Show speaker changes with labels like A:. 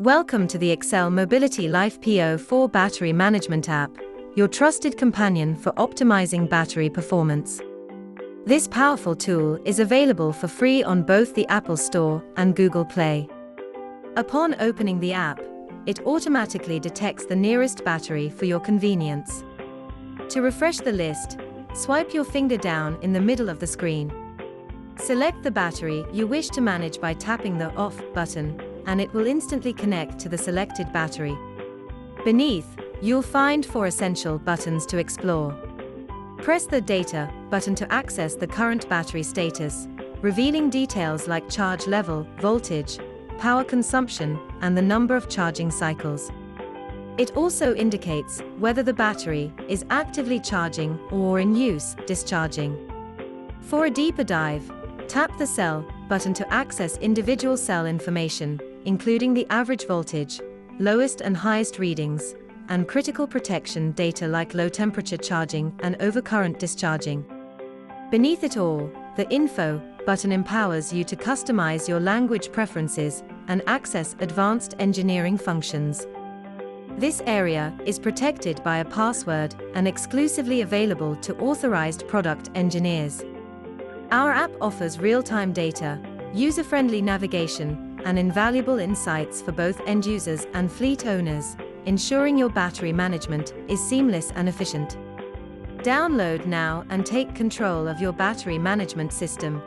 A: Welcome to the Excel Mobility Life PO4 Battery Management app, your trusted companion for optimizing battery performance. This powerful tool is available for free on both the Apple Store and Google Play. Upon opening the app, it automatically detects the nearest battery for your convenience. To refresh the list, swipe your finger down in the middle of the screen. Select the battery you wish to manage by tapping the Off button, and it will instantly connect to the selected battery. Beneath, you'll find 4 essential buttons to explore. Press the Data button to access the current battery status, revealing details like charge level, voltage, power consumption, and the number of charging cycles. It also indicates whether the battery is actively charging or in use, discharging. For a deeper dive, tap the Cell button to access individual cell information, including the average voltage, lowest and highest readings, and critical protection data like low temperature charging and overcurrent discharging. Beneath it all, the Info button empowers you to customize your language preferences and access advanced engineering functions. This area is protected by a password and exclusively available to authorized product engineers. Our app offers real-time data, user-friendly navigation, and invaluable insights for both end users and fleet owners, ensuring your battery management is seamless and efficient. Download now and take control of your battery management system.